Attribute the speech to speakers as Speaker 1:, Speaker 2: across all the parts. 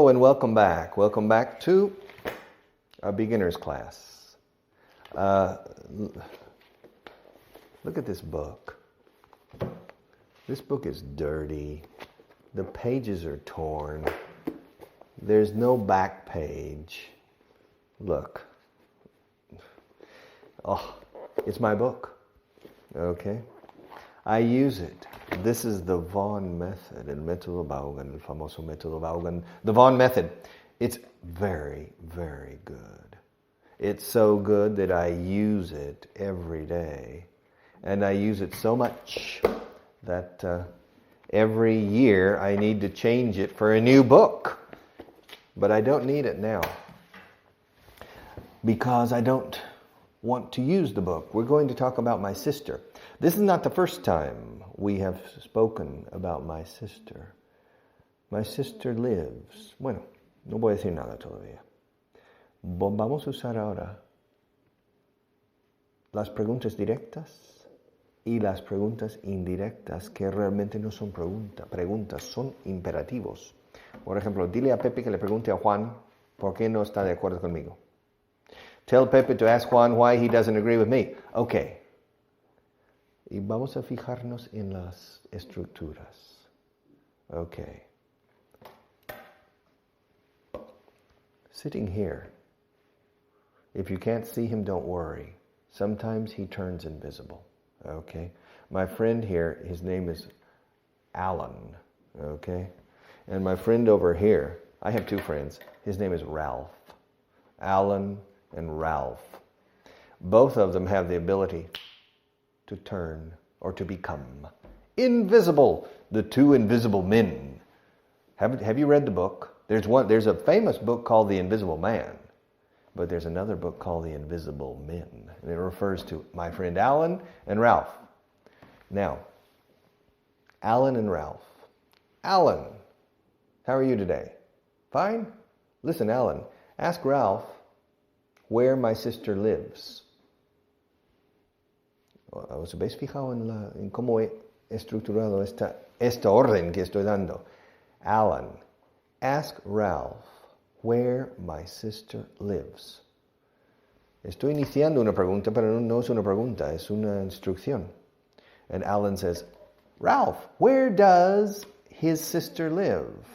Speaker 1: Hello and welcome back. Welcome back to our beginner's class. Look at this book. This book is dirty. The pages are torn. There's no back page. Look. Oh, it's my book. Okay? I use it. This is the Vaughan method, el método Vaughan, el famoso método Vaughan. The Vaughan method. It's very, very good. It's so good that I use it every day. And I use it so much that every year I need to change it for a new book. But I don't need it now because I don't want to use the book. We're going to talk about my sister. This is not the first time we have spoken about my sister. My sister lives. Bueno, no voy a decir nada todavía. Vamos a usar ahora las preguntas directas y las preguntas indirectas, que realmente no son preguntas, son imperativos. Por ejemplo, dile a Pepe que le pregunte a Juan por qué no está de acuerdo conmigo. Tell Pepe to ask Juan why he doesn't agree with me. Okay. Y vamos a fijarnos en las estructuras. Okay. Sitting here. If you can't see him, don't worry. Sometimes he turns invisible. Okay. My friend here, his name is Alan. Okay. And my friend over here, I have two friends. His name is Ralph. Alan and Ralph. Both of them have the ability to turn or to become invisible. The two invisible men. Have you read the book? There's a famous book called The Invisible Man, but there's another book called The Invisible Men, and it refers to my friend Alan and Ralph. Now, Alan and Ralph. Alan, how are you today? Fine? Listen, Alan, ask Ralph where my sister lives. ¿Os habéis fijado en cómo he estructurado esta orden que estoy dando? Alan, ask Ralph where my sister lives. Estoy iniciando una pregunta, pero no es una pregunta, es una instrucción. And Alan says, Ralph, where does his sister live?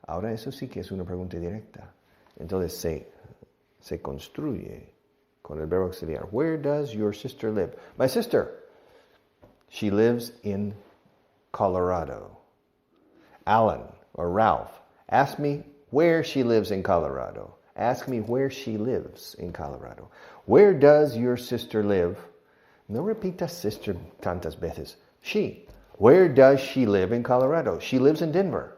Speaker 1: Ahora eso sí que es una pregunta directa. Entonces se construye con el verbo auxiliar. Where does your sister live? My sister. She lives in Colorado. Alan or Ralph, ask me where she lives in Colorado. Ask me where she lives in Colorado. Where does your sister live? No repitas sister tantas veces. She. Where does she live in Colorado? She lives in Denver.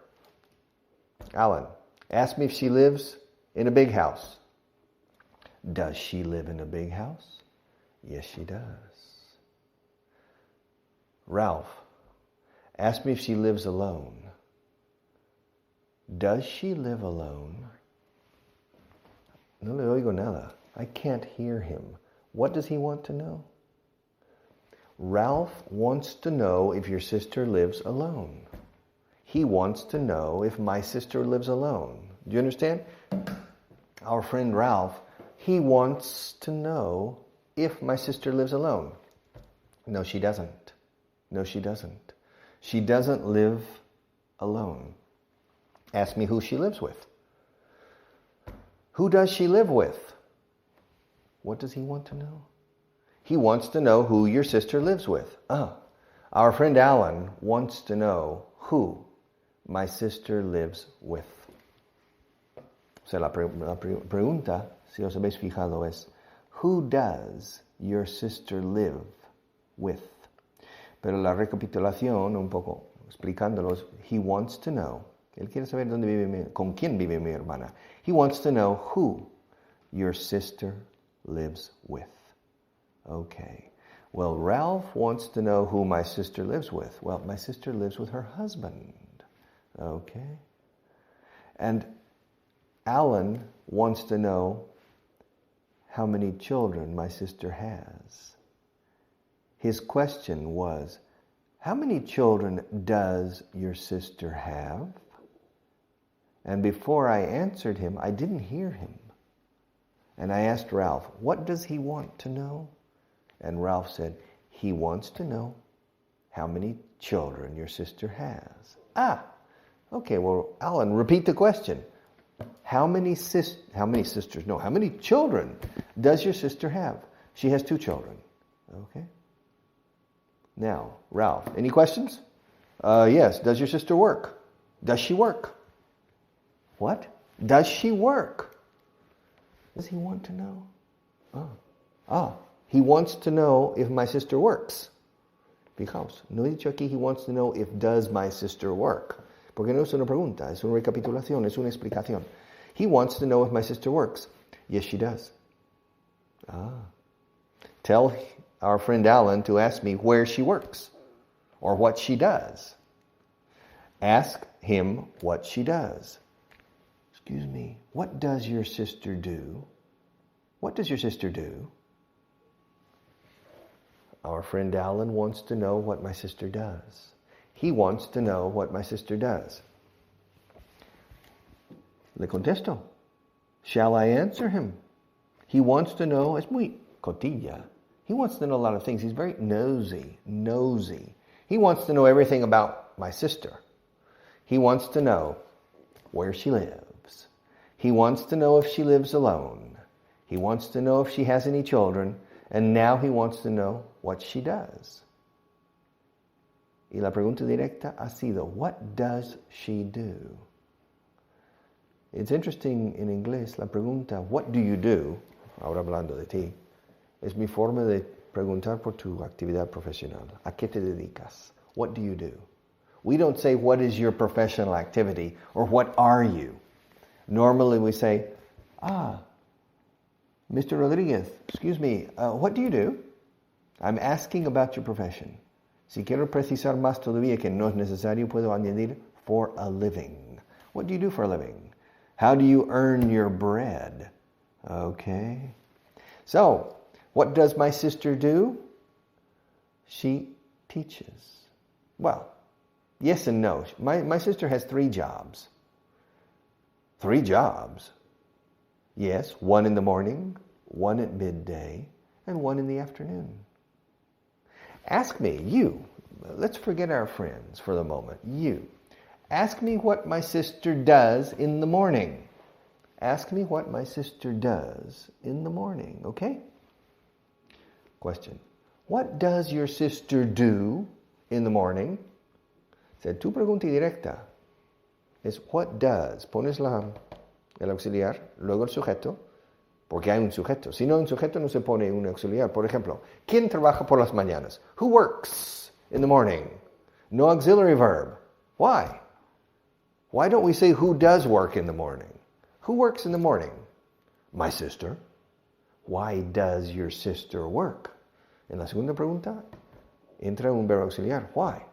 Speaker 1: Alan, ask me if she lives in a big house. Does she live in a big house? Yes, she does. Ralph, ask me if she lives alone. Does she live alone? No le oigo nada. I can't hear him. What does he want to know? Ralph wants to know if your sister lives alone. He wants to know if my sister lives alone. Do you understand? Our friend Ralph, he wants to know if my sister lives alone. No, she doesn't. No, she doesn't. She doesn't live alone. Ask me who she lives with. Who does she live with? What does he want to know? He wants to know who your sister lives with. Our friend Alan wants to know who my sister lives with. O sea, la pregunta, si os habéis fijado, es who does your sister live with? Pero la recapitulación, un poco explicándolos, he wants to know. Él quiere saber dónde vive con quién vive mi hermana. He wants to know who your sister lives with. Okay. Well, Ralph wants to know who my sister lives with. Well, my sister lives with her husband. Okay. And Alan wants to know how many children my sister has. His question was, how many children does your sister have? And before I answered him, I didn't hear him. And I asked Ralph, what does he want to know? And Ralph said, he wants to know how many children your sister has. Ah, okay, well, Alan, repeat the question. How many children does your sister have? She has 2 children. Okay. Now, Ralph, any questions? Yes, does your sister work? Does she work? What? Does she work? Does he want to know? He wants to know if my sister works. Fijaos, no he dicho aquí, he wants to know if does my sister work. Porque no es una pregunta, es una recapitulación, es una explicación. He wants to know if my sister works. Yes, she does. Tell our friend Alan to ask me where she works or what she does. Ask him what she does. Excuse me, what does your sister do? What does your sister do? Our friend Alan wants to know what my sister does. He wants to know what my sister does. Le contesto. Shall I answer him? He wants to know, es muy cotilla. He wants to know a lot of things. He's very nosy. He wants to know everything about my sister. He wants to know where she lives. He wants to know if she lives alone. He wants to know if she has any children. And now he wants to know what she does. Y la pregunta directa ha sido, what does she do? It's interesting in inglés, la pregunta, what do you do? Ahora hablando de ti. Es mi forma de preguntar por tu actividad profesional. ¿A qué te dedicas? What do you do? We don't say, what is your professional activity? Or what are you? Normally we say, Mr. Rodriguez, excuse me, what do you do? I'm asking about your profession. Si quiero precisar más todavía que no es necesario, puedo añadir for a living. What do you do for a living? How do you earn your bread? Okay. So, what does my sister do? She teaches. Well, yes and no. My sister has 3 jobs. 3 jobs? Yes, 1 in the morning, 1 at midday, and 1 in the afternoon. Ask me, you, let's forget our friends for the moment, you. Ask me what my sister does in the morning. Ask me what my sister does in the morning, okay? Question. What does your sister do in the morning? Tu pregunta directa es what does. Pones el auxiliar, luego el sujeto, porque hay un sujeto. Si no hay un sujeto, no se pone un auxiliar. Por ejemplo, ¿quién trabaja por las mañanas? Who works in the morning? No auxiliary verb. Why? Why don't we say who does work in the morning? Who works in the morning? My sister. Why does your sister work? En la segunda pregunta, entra un verbo auxiliar. Why?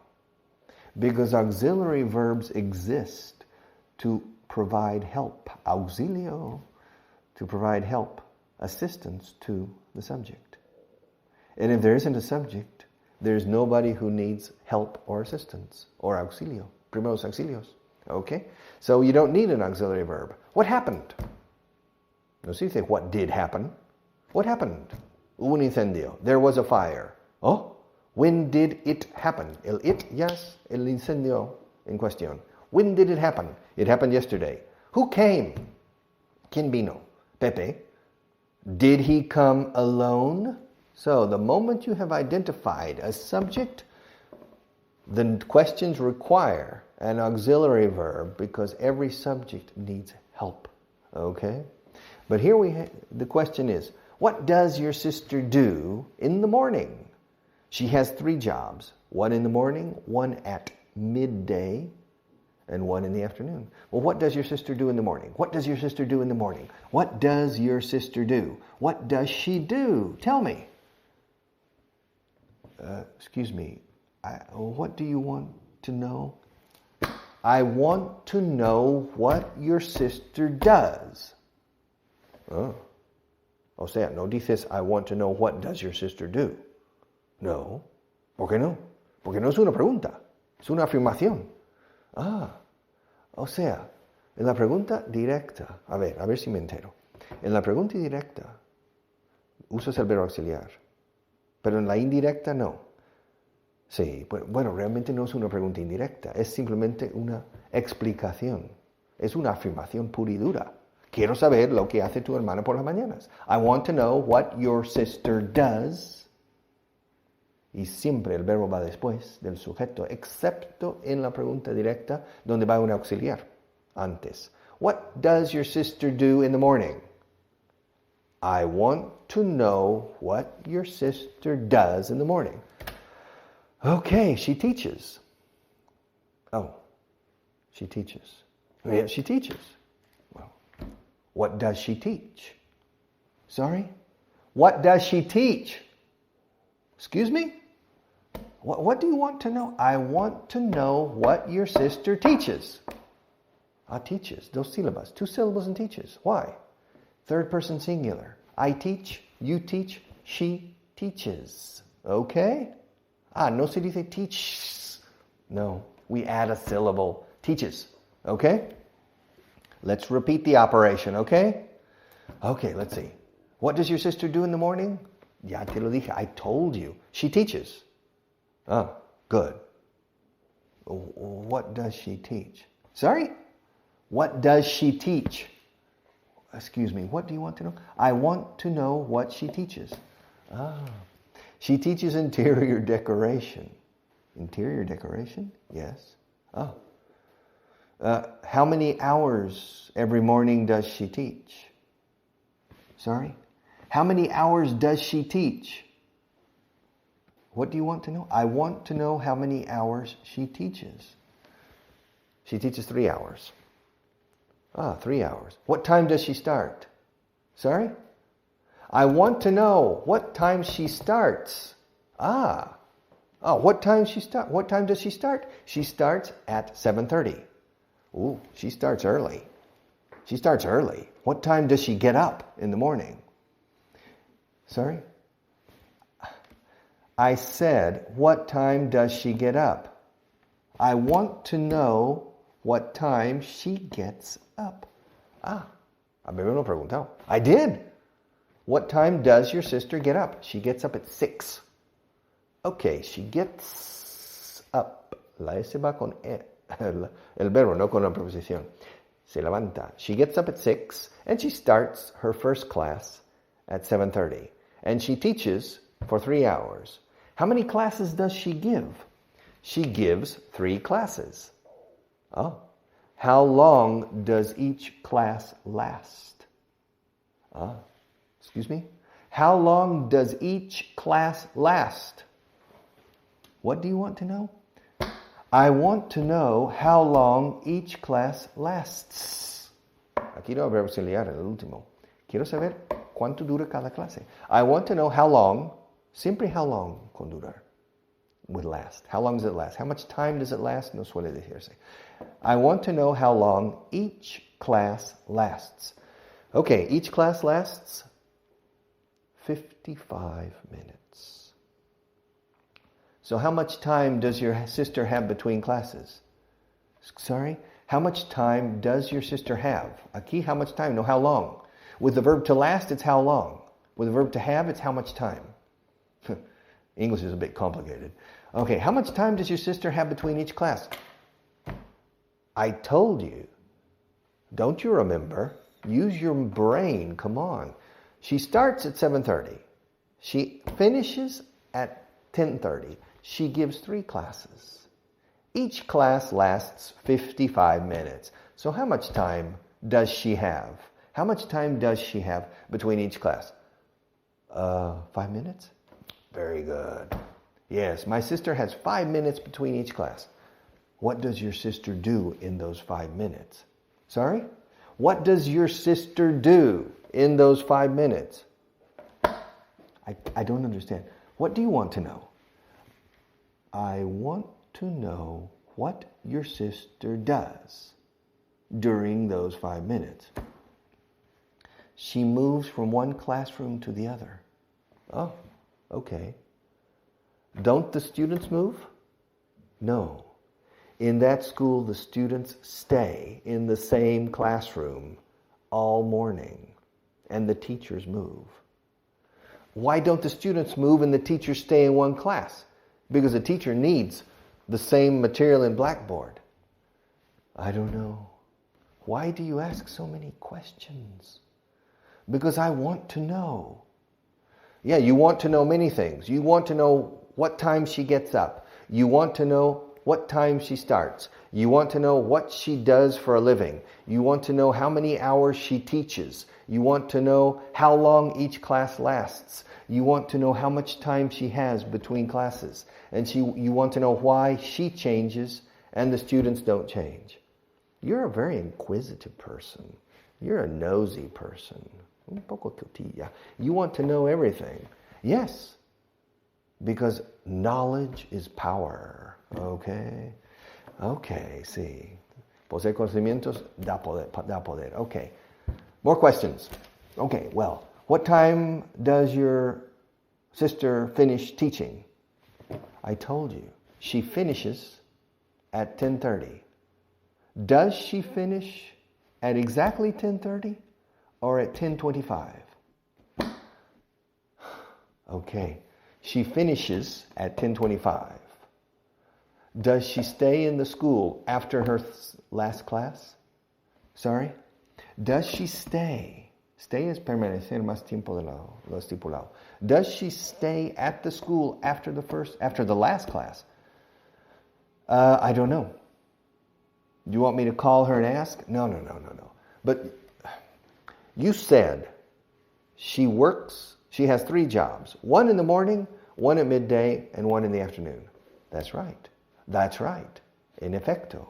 Speaker 1: Because auxiliary verbs exist to provide help, auxilio, to provide help, assistance to the subject. And if there isn't a subject, there's nobody who needs help or assistance, or auxilio, primeros auxilios. Okay? So you don't need an auxiliary verb. What happened? No se dice what did happen. What happened? Hubo un incendio. There was a fire. Oh, when did it happen? El it, yes, el incendio en cuestión. When did it happen? It happened yesterday. Who came? ¿Quién vino? Pepe. Did he come alone? So the moment you have identified a subject, the questions require an auxiliary verb because every subject needs help. Okay? But here the question is, what does your sister do in the morning? She has 3 jobs. 1 in the morning, 1 at midday, and 1 in the afternoon. Well, what does your sister do in the morning? What does your sister do in the morning? What does your sister do? What does she do? Tell me. Excuse me. What do you want to know? I want to know what your sister does. Oh. O sea, no dices, I want to know what does your sister do. No. ¿Por qué no? Porque no es una pregunta. Es una afirmación. O sea, En la pregunta directa, a ver si me entero. En la pregunta directa usas el verbo auxiliar, pero en la indirecta no. Sí, bueno, realmente no es una pregunta indirecta, es simplemente una explicación. Es una afirmación pura y dura. Quiero saber lo que hace tu hermana por las mañanas. I want to know what your sister does. Y siempre el verbo va después del sujeto, excepto en la pregunta directa donde va un auxiliar antes. What does your sister do in the morning? I want to know what your sister does in the morning. Okay, she teaches. Oh, she teaches. Yeah, she teaches. Well, what does she teach? Sorry? What does she teach? Excuse me? What do you want to know? I want to know what your sister teaches. Teaches, dos sílabas, 2 syllables and teaches. Why? Third person singular. I teach, you teach, she teaches. Okay? No se dice teaches. No, we add a syllable. Teaches. Okay? Let's repeat the operation, okay? Okay, let's see. What does your sister do in the morning? Ya te lo dije, I told you. She teaches. Oh, good. What does she teach? Sorry? What does she teach? Excuse me, what do you want to know? I want to know what she teaches. She teaches interior decoration. Interior decoration? Yes. How many hours every morning does she teach? Sorry? How many hours does she teach? What do you want to know? I want to know how many hours she teaches. She teaches 3 hours. 3 hours. What time does she start? Sorry? I want to know what time she starts. What time does she start? She starts at 7:30. Ooh, she starts early. She starts early. What time does she get up in the morning? Sorry? I said, what time does she get up? I want to know what time she gets up. A mí me lo preguntado. I did. What time does your sister get up? She gets up at 6. Okay, she gets up. La S va con el verbo, no con la preposición. Se levanta. She gets up at 6 and she starts her first class at 7:30. And she teaches for 3 hours. How many classes does she give? She gives 3 classes. How long does each class last? Excuse me? How long does each class last? What do you want to know? I want to know how long each class lasts. Aquí lo voy a auxiliar en el último. Quiero saber cuánto dura cada clase. I want to know how long, siempre how long con durar, would last. How long does it last? How much time does it last? No suele decirse. I want to know how long each class lasts. Okay, each class lasts 55 minutes. So how much time does your sister have between classes? Sorry? How much time does your sister have? Aquí, how much time? No, how long? With the verb to last, it's how long. With the verb to have, it's how much time. English is a bit complicated. Okay, how much time does your sister have between each class? I told you. Don't you remember? Use your brain. Come on. She starts at 7:30. She finishes at 10:30. She gives 3 classes. Each class lasts 55 minutes. So how much time does she have? How much time does she have between each class? 5 minutes? Very good. Yes, my sister has 5 minutes between each class. What does your sister do in those 5 minutes? Sorry? What does your sister do in those 5 minutes? I don't understand. What do you want to know? I want to know what your sister does during those 5 minutes. She moves from one classroom to the other. Oh, okay. Don't the students move? No. In that school, the students stay in the same classroom all morning, and the teachers move. Why don't the students move and the teachers stay in one class? Because the teacher needs the same material in Blackboard. I don't know. Why do you ask so many questions? Because I want to know. Yeah, you want to know many things. You want to know what time she gets up. You want to know what time she starts. You want to know what she does for a living. You want to know how many hours she teaches. You want to know how long each class lasts. You want to know how much time she has between classes. And you want to know why she changes and the students don't change. You're a very inquisitive person. You're a nosy person. Un poco tutilla. You want to know everything. Yes, because knowledge is power. Okay? Okay, sí. Poseer conocimientos da poder. Okay. More questions. Okay, well, what time does your sister finish teaching? I told you. She finishes at 10:30. Does she finish at exactly 10:30 or at 10:25? Okay. She finishes at 10:25. Does she stay in the school after her last class? Sorry? Does she stay? Stay es permanecer más tiempo de lo estipulado. Does she stay at the school after the last class? I don't know. Do you want me to call her and ask? No. But you said she has 3 jobs. 1 in the morning, 1 at midday, and 1 in the afternoon. That's right. That's right. En efecto.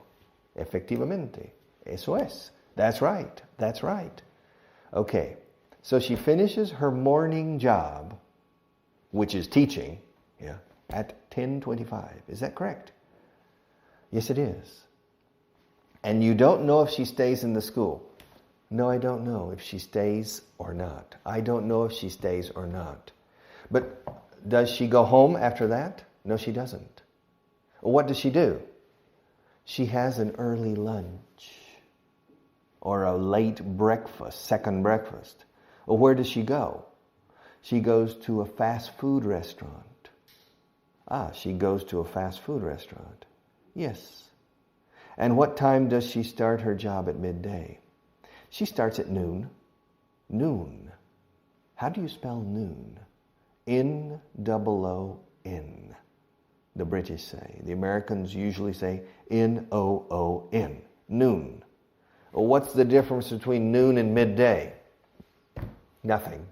Speaker 1: Efectivamente. Eso es. That's right. That's right. Okay. So she finishes her morning job, which is teaching, at 10:25. Is that correct? Yes, it is. And you don't know if she stays in the school. No, I don't know if she stays or not. I don't know if she stays or not. But does she go home after that? No, she doesn't. What does she do? She has an early lunch or a late breakfast, second breakfast. Well, where does she go? She goes to a fast food restaurant. She goes to a fast food restaurant. Yes. And what time does she start her job at midday? She starts at noon. Noon. How do you spell noon? N-O-O-N. The British say. The Americans usually say N-O-O-N. Noon. Well, what's the difference between noon and midday? Nothing.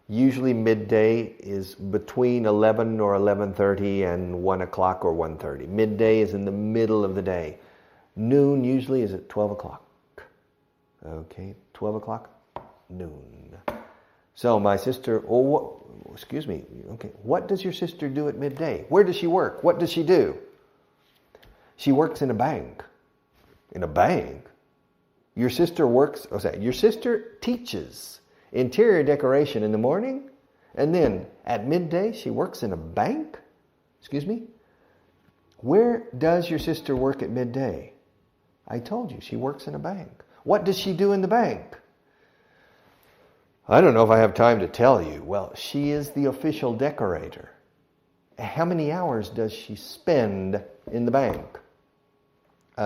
Speaker 1: Usually midday is between 11 or 11:30 and 1 o'clock or 1:30. Midday is in the middle of the day. Noon usually is at 12 o'clock. Okay, 12 o'clock, noon. So my sister, what does your sister do at midday? Where does she work? What does she do? She works in a bank. In a bank? Your sister teaches interior decoration in the morning, and then at midday she works in a bank? Excuse me? Where does your sister work at midday? I told you, she works in a bank. What does she do in the bank? I don't know if I have time to tell you. Well, she is the official decorator. How many hours does she spend in the bank?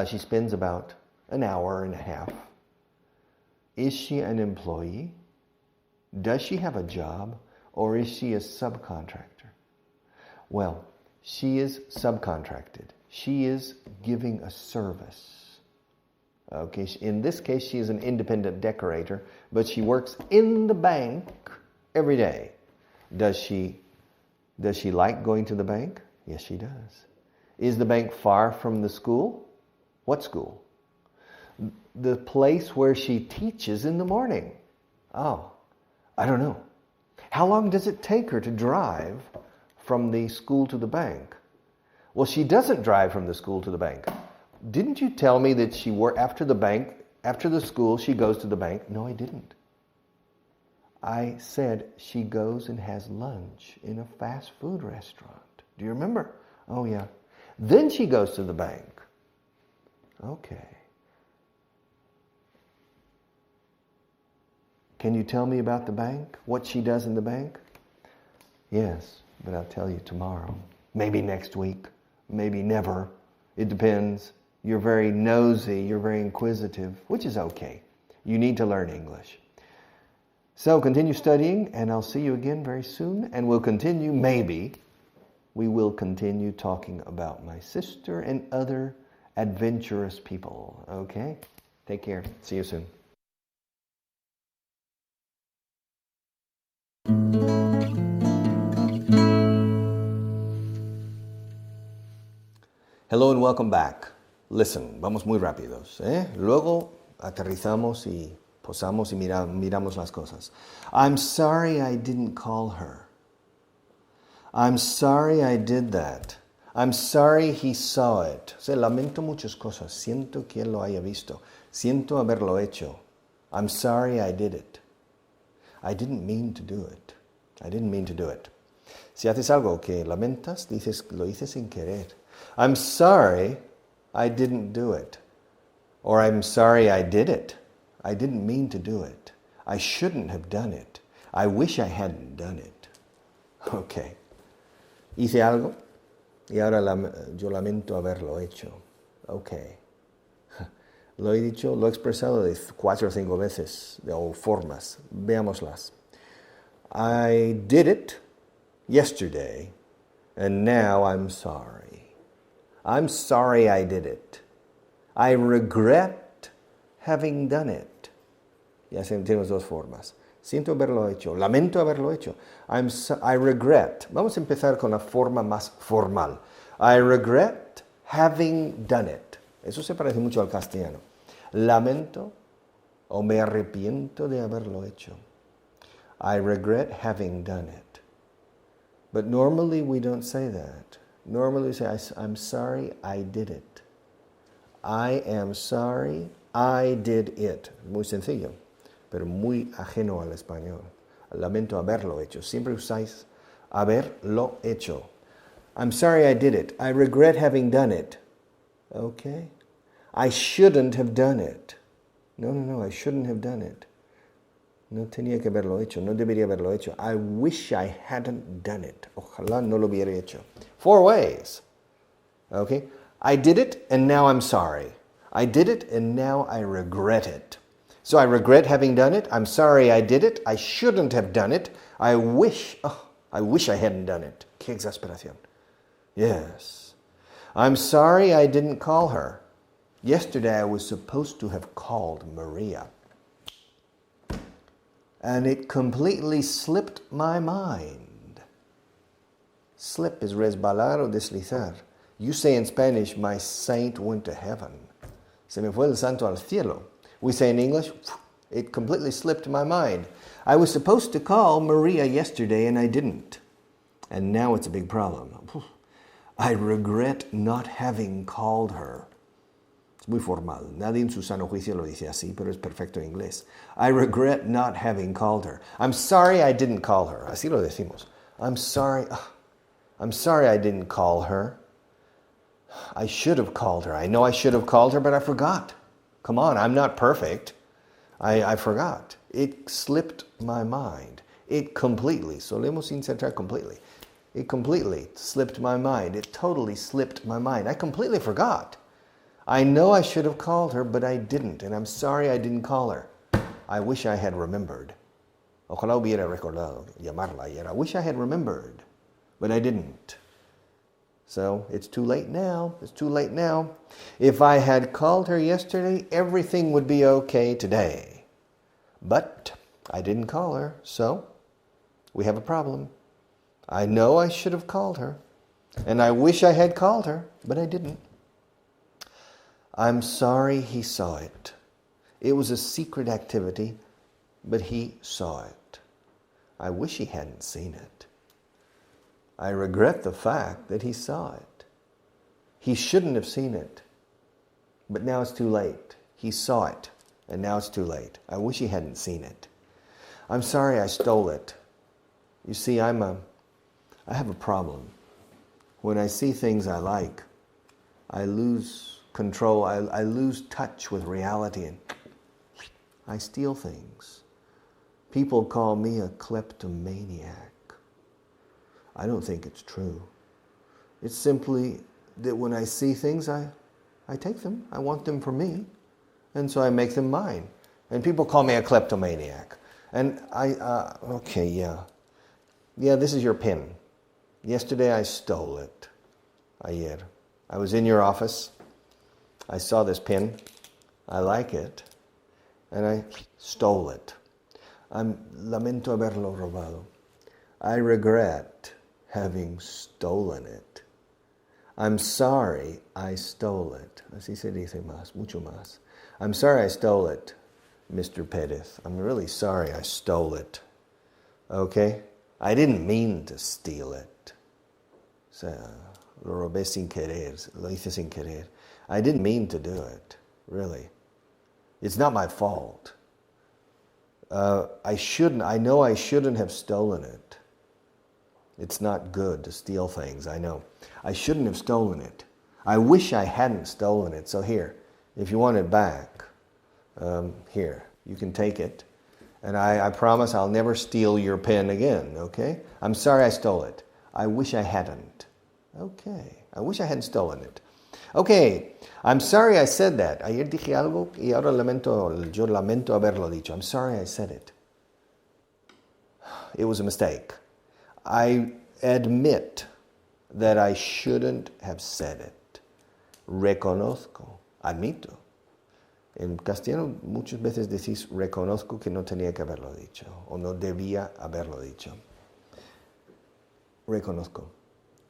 Speaker 1: She spends about an hour and a half. Is she an employee? Does she have a job? Or is she a subcontractor? Well, she is subcontracted. She is giving a service. Okay, in this case, she is an independent decorator, but she works in the bank every day. Does she like going to the bank? Yes, she does. Is the bank far from the school? What school? The place where she teaches in the morning. Oh, I don't know. How long does it take her to drive from the school to the bank? Well, she doesn't drive from the school to the bank. Didn't you tell me that after the school, she goes to the bank? No, I didn't. I said she goes and has lunch in a fast food restaurant. Do you remember? Oh, yeah. Then she goes to the bank. Okay. Can you tell me about the bank? What she does in the bank? Yes, but I'll tell you tomorrow. Maybe next week. Maybe never. It depends. You're very nosy. You're very inquisitive, which is okay. You need to learn English. So continue studying, and I'll see you again very soon. And we'll continue, maybe, we will continue talking about my sister and other adventurous people. Okay? Take care. See you soon. Hello and welcome back. Listen, vamos muy rápidos. Luego aterrizamos y posamos y miramos las cosas. I'm sorry I didn't call her. I'm sorry I did that. I'm sorry he saw it. O sea, lamento muchas cosas. Siento que él lo haya visto. Siento haberlo hecho. I'm sorry I did it. I didn't mean to do it. I didn't mean to do it. Si haces algo que lamentas, lo hice sin querer. I'm sorry I didn't do it. Or I'm sorry I did it. I didn't mean to do it. I shouldn't have done it. I wish I hadn't done it. Okay. Hice algo y ahora yo lamento haberlo hecho. Okay. Lo he dicho, lo he expresado de 4 o 5 veces, o formas. Veámoslas. I did it yesterday, and now I'm sorry. I'm sorry I did it. I regret having done it. Ya tenemos 2 formas. Siento haberlo hecho. Lamento haberlo hecho. I regret. Vamos a empezar con la forma más formal. I regret having done it. Eso se parece mucho al castellano. Lamento o me arrepiento de haberlo hecho. I regret having done it. But normally we don't say that. Normally we say, I'm sorry I did it. I am sorry I did it. Muy sencillo, pero muy ajeno al español. Lamento haberlo hecho. Siempre usáis haberlo hecho. I'm sorry I did it. I regret having done it. Okay? I shouldn't have done it. No, I shouldn't have done it. No tenía que haberlo hecho. No debería haberlo hecho. I wish I hadn't done it. Ojalá no lo hubiera hecho. 4 ways. Okay? I did it and now I'm sorry. I did it and now I regret it. So I regret having done it. I'm sorry I did it. I shouldn't have done it. I wish I hadn't done it. Qué exasperación. Yes. I'm sorry I didn't call her. Yesterday I was supposed to have called Maria. And it completely slipped my mind. Slip is resbalar o deslizar. You say in Spanish, my saint went to heaven. Se me fue el santo al cielo. We say in English, it completely slipped my mind. I was supposed to call Maria yesterday and I didn't. And now it's a big problem. I regret not having called her. Es muy formal. Nadie en su sano juicio lo dice así, pero es perfecto en inglés. I regret not having called her. I'm sorry I didn't call her. Así lo decimos. I'm sorry I didn't call her. I should have called her. I know I should have called her, but I forgot. Come on, I'm not perfect. I forgot. It slipped my mind. It completely, solemos insertar completely. It completely slipped my mind. It totally slipped my mind. I completely forgot. I know I should have called her, but I didn't, and I'm sorry I didn't call her. I wish I had remembered. Ojalá hubiera recordado llamarla ayer. I wish I had remembered, but I didn't. So it's too late now. It's too late now. If I had called her yesterday, everything would be okay today. But I didn't call her, so we have a problem. I know I should have called her, and I wish I had called her, but I didn't. I'm sorry he saw it. It was a secret activity, but he saw it. I wish he hadn't seen it. I regret the fact that he saw it. He shouldn't have seen it, but now it's too late. He saw it, and now it's too late. I wish he hadn't seen it. I'm sorry I stole it. You see, I have a problem. When I see things I like, I lose control. I lose touch with reality and I steal things. People call me a kleptomaniac. I don't think it's true. It's simply that when I see things, I take them. I want them for me. And so I make them mine. And people call me a kleptomaniac. And Yeah, this is your pen. Yesterday I stole it. Ayer. I was in your office. I saw this pen. I like it. And I stole it. Lamento haberlo robado. I regret having stolen it. I'm sorry I stole it. Así se dice más, mucho más. I'm sorry I stole it, Mr. Pérez. I'm really sorry I stole it. Okay? I didn't mean to steal it. O sea, lo robé sin querer. Lo hice sin querer. I didn't mean to do it, really. It's not my fault. I know I shouldn't have stolen it. It's not good to steal things, I know. I shouldn't have stolen it. I wish I hadn't stolen it. So here, if you want it back, here, you can take it. And I promise I'll never steal your pen again, okay? I'm sorry I stole it. I wish I hadn't. Okay, I wish I hadn't stolen it. Okay, I'm sorry I said that. Ayer dije algo y ahora yo lamento haberlo dicho. I'm sorry I said it. It was a mistake. I admit that I shouldn't have said it. Reconozco, admito. En castellano muchas veces decís reconozco que no tenía que haberlo dicho o no debía haberlo dicho. Reconozco.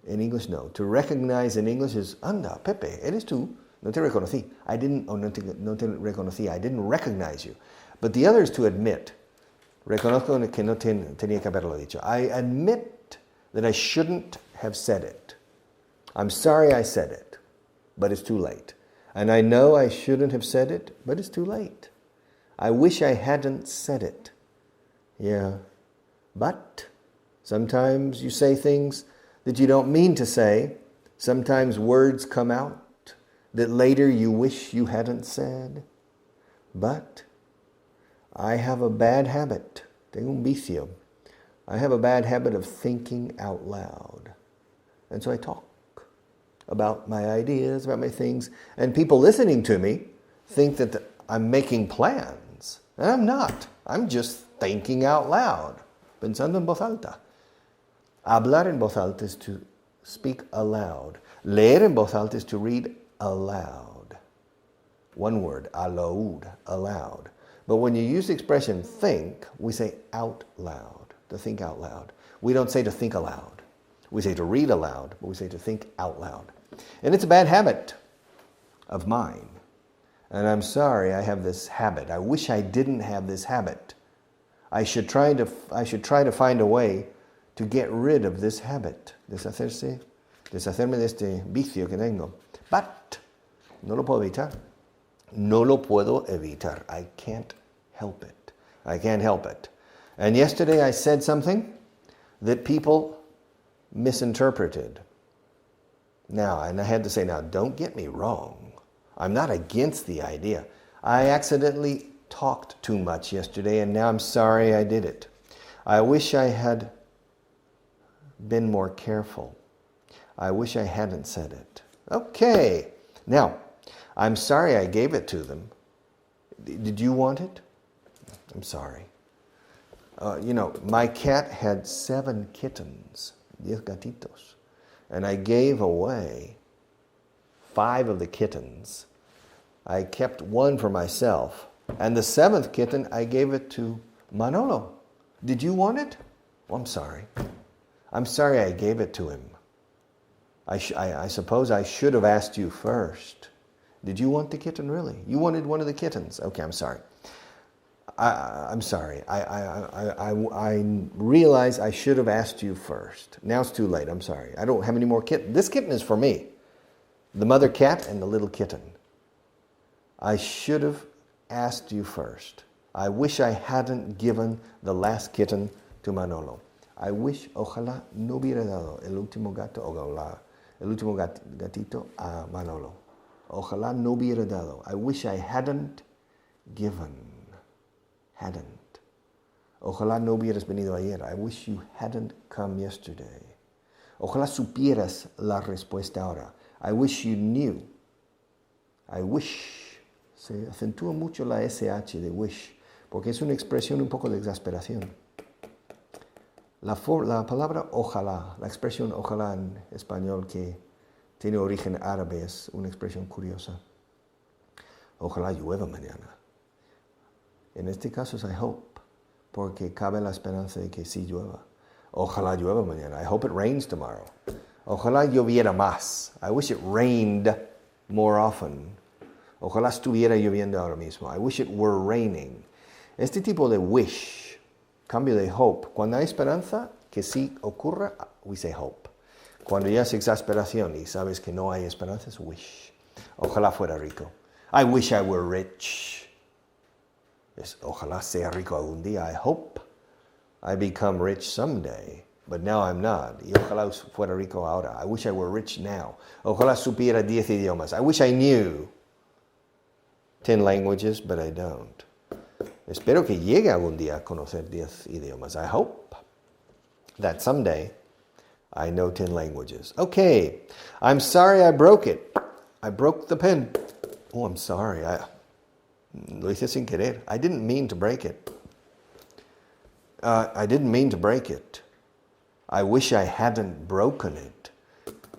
Speaker 1: In English, no. To recognize in English is, anda, Pepe, eres tú. No te reconocí. No te reconocí. I didn't recognize you. But the other is to admit. Reconozco que no tenía que haberlo dicho. I admit that I shouldn't have said it. I'm sorry I said it, but it's too late. And I know I shouldn't have said it, but it's too late. I wish I hadn't said it. Yeah. But sometimes you say things that you don't mean to say. Sometimes words come out that later you wish you hadn't said. But I have a bad habit. Tengo un vicio. I have a bad habit of thinking out loud. And so I talk about my ideas, about my things. And people listening to me think that I'm making plans. And I'm not. I'm just thinking out loud. Pensando en voz alta. Hablar en voz alta is to speak aloud. Leer en voz alta is to read aloud. One word, aloud, aloud. But when you use the expression think, we say out loud, to think out loud. We don't say to think aloud. We say to read aloud, but we say to think out loud. And it's a bad habit of mine. And I'm sorry I have this habit. I wish I didn't have this habit. I should try to find a way to get rid of this habit. Deshacerme de este vicio que tengo. But no lo puedo evitar. No lo puedo evitar. I can't help it. I can't help it. And yesterday I said something that people misinterpreted. Now, and I had to say, now, don't get me wrong. I'm not against the idea. I accidentally talked too much yesterday, and now I'm sorry I did it. I wish I had been more careful. I wish I hadn't said it. Okay. Now, I'm sorry I gave it to them. Did you want it? I'm sorry. My cat had 7 kittens, 10 gatitos. And I gave away 5 of the kittens. I kept 1 for myself. And the 7th kitten, I gave it to Manolo. Did you want it? Oh, I'm sorry. I'm sorry I gave it to him. I suppose I should have asked you first. Did you want the kitten, really? You wanted one of the kittens. Okay, I'm sorry. I'm sorry. I realize I should have asked you first. Now it's too late. I'm sorry. I don't have any more kittens. This kitten is for me. The mother cat and the little kitten. I should have asked you first. I wish I hadn't given the last kitten to Manolo. I wish, ojalá no hubiera dado el último gato o el último gatito a Manolo. Ojalá no hubiera dado. I wish I hadn't given. Hadn't. Ojalá no hubieras venido ayer. I wish you hadn't come yesterday. Ojalá supieras la respuesta ahora. I wish you knew. I wish. Se acentúa mucho la SH de wish, porque es una expresión un poco de exasperación. La palabra ojalá, la expresión ojalá en español que tiene origen árabe es una expresión curiosa. Ojalá llueva mañana. En este caso es I hope, porque cabe la esperanza de que sí llueva. Ojalá llueva mañana. I hope it rains tomorrow. Ojalá lloviera más. I wish it rained more often. Ojalá estuviera lloviendo ahora mismo. I wish it were raining. Este tipo de wish, cambio de hope. Cuando hay esperanza que sí ocurra, we say hope. Cuando ya es exasperación y sabes que no hay esperanza, es wish. Ojalá fuera rico. I wish I were rich. Ojalá sea rico algún día. I hope I become rich someday, but now I'm not. Y ojalá fuera rico ahora. I wish I were rich now. Ojalá supiera 10 idiomas. I wish I knew 10 languages, but I don't. Espero que llegue algún día a conocer 10 idiomas. I hope that someday I know 10 languages. Okay, I'm sorry I broke it. I broke the pen. Oh, I'm sorry. Lo hice sin querer. I didn't mean to break it. I didn't mean to break it. I wish I hadn't broken it.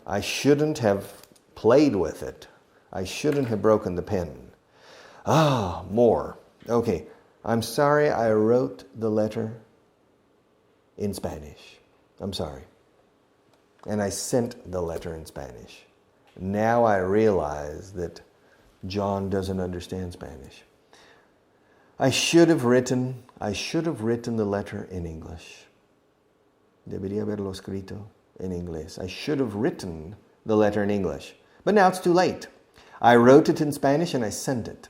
Speaker 1: I shouldn't have played with it. I shouldn't have broken the pen. More. Okay. I'm sorry I wrote the letter in Spanish. I'm sorry. And I sent the letter in Spanish. Now I realize that John doesn't understand Spanish. I should have written the letter in English. Debería haberlo escrito en inglés. I should have written the letter in English. But now it's too late. I wrote it in Spanish and I sent it.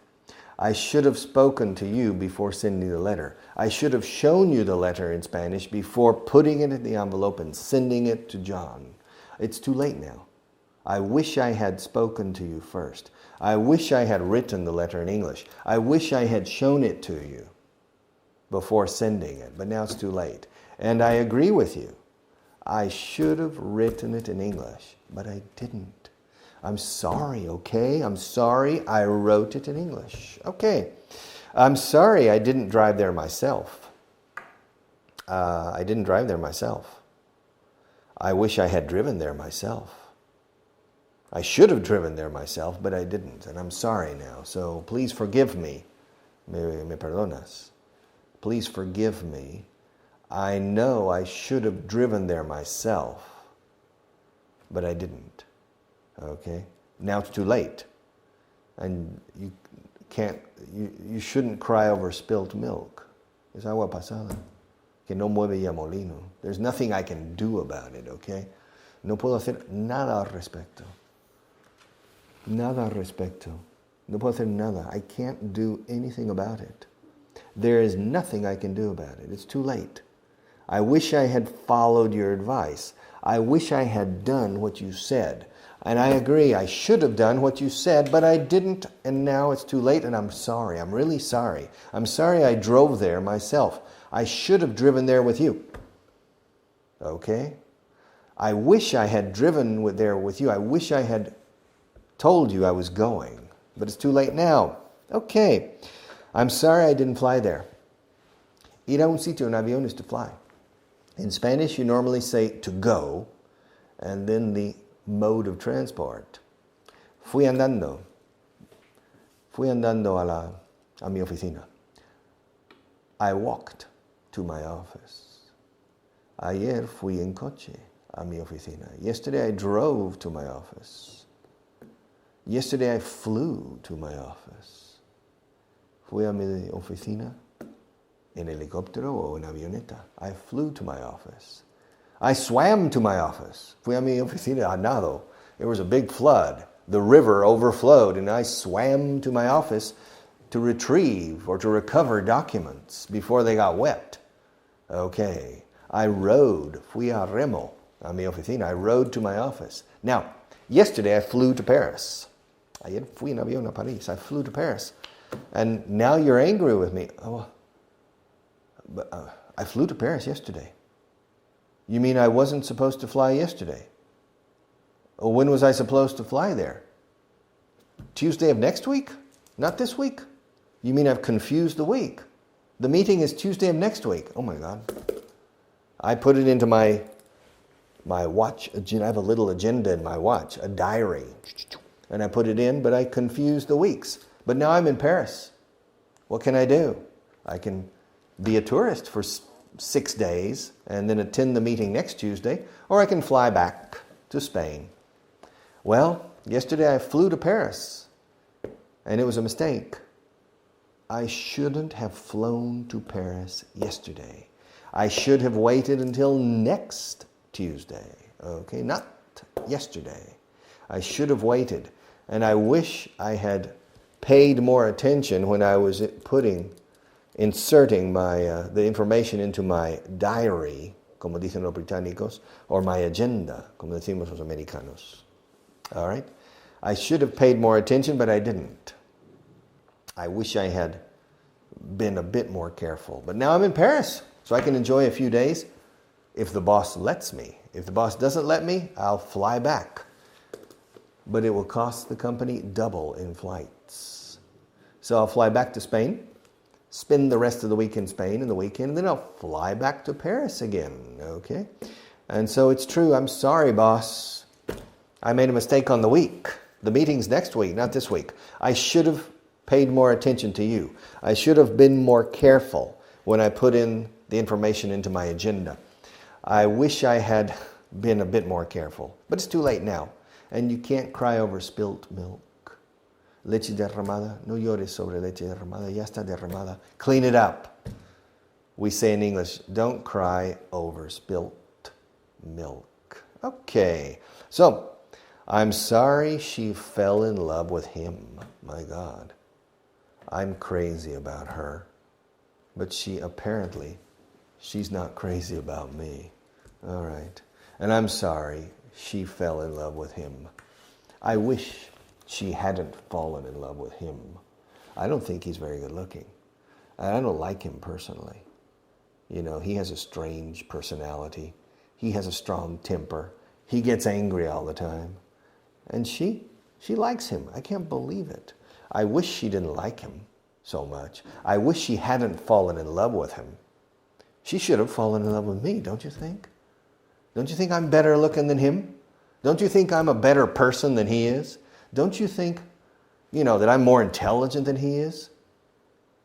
Speaker 1: I should have spoken to you before sending the letter. I should have shown you the letter in Spanish before putting it in the envelope and sending it to John. It's too late now. I wish I had spoken to you first. I wish I had written the letter in English. I wish I had shown it to you before sending it, but now it's too late. And I agree with you. I should have written it in English, but I didn't. I'm sorry, okay? I'm sorry I wrote it in English. Okay. I'm sorry I didn't drive there myself. I didn't drive there myself. I wish I had driven there myself. I should have driven there myself, but I didn't, and I'm sorry now. So please forgive me. Me perdonas. Please forgive me. I know I should have driven there myself, but I didn't. Okay? Now it's too late. And you shouldn't cry over spilt milk. Es agua pasada. Que no mueve ya molino. There's nothing I can do about it, okay? No puedo hacer nada al respecto. Nada al respecto. No puedo hacer nada. I can't do anything about it. There is nothing I can do about it. It's too late. I wish I had followed your advice. I wish I had done what you said. And I agree, I should have done what you said, but I didn't, and now it's too late, and I'm sorry. I'm really sorry. I'm sorry I drove there myself. I should have driven there with you. Okay? I wish I had driven there with you. I wish I had told you I was going, but it's too late now. Okay. I'm sorry I didn't fly there. Ir a un sitio en avión is to fly. In Spanish, you normally say to go, and then the mode of transport. Fui andando a mi oficina. I walked to my office. Ayer fui en coche a mi oficina. Yesterday I drove to my office. Yesterday I flew to my office. Fui a mi oficina en helicóptero o en avioneta. I flew to my office. I swam to my office. Fui a mi oficina a nado. There was a big flood. The river overflowed and I swam to my office to retrieve or to recover documents before they got wet. Okay. I rode. Fui a remo a mi oficina. I rode to my office. Now, yesterday I flew to Paris. Ayer fui en avión a París. I flew to Paris. And now you're angry with me. Oh, but I flew to Paris yesterday. You mean I wasn't supposed to fly yesterday? Well, when was I supposed to fly there? Tuesday of next week? Not this week? You mean I've confused the week? The meeting is Tuesday of next week. Oh my God. I put it into my watch. I have a little agenda in my watch, a diary. And I put it in, but I confused the weeks. But now I'm in Paris. What can I do? I can be a tourist for 6 days and then attend the meeting next Tuesday, or I can fly back to Spain. Well, yesterday I flew to Paris, and it was a mistake. I shouldn't have flown to Paris yesterday. I should have waited until next Tuesday, okay? Not yesterday. I should have waited, and I wish I had paid more attention when I was inserting the information into my diary, como dicen los británicos, or my agenda, como decimos los americanos. All right? I should have paid more attention, but I didn't. I wish I had been a bit more careful. But now I'm in Paris, so I can enjoy a few days if the boss lets me. If the boss doesn't let me, I'll fly back. But it will cost the company double in flights. So I'll fly back to Spain, spend the rest of the week in Spain and the weekend, and then I'll fly back to Paris again, okay? And so it's true, I'm sorry, boss. I made a mistake on the week. The meeting's next week, not this week. I should have paid more attention to you. I should have been more careful when I put in the information into my agenda. I wish I had been a bit more careful, but it's too late now. And you can't cry over spilt milk. Leche derramada, no llores sobre leche derramada, ya está derramada. Clean it up. We say in English, don't cry over spilt milk. Okay, so I'm sorry she fell in love with him. My God, I'm crazy about her, but she's not crazy about me. All right, and I'm sorry she fell in love with him. I wish she hadn't fallen in love with him. I don't think he's very good looking. I don't like him personally. You know, he has a strange personality. He has a strong temper. He gets angry all the time. And she likes him. I can't believe it. I wish she didn't like him so much. I wish she hadn't fallen in love with him. She should have fallen in love with me, don't you think? Don't you think I'm better looking than him? Don't you think I'm a better person than he is? Don't you think, that I'm more intelligent than he is?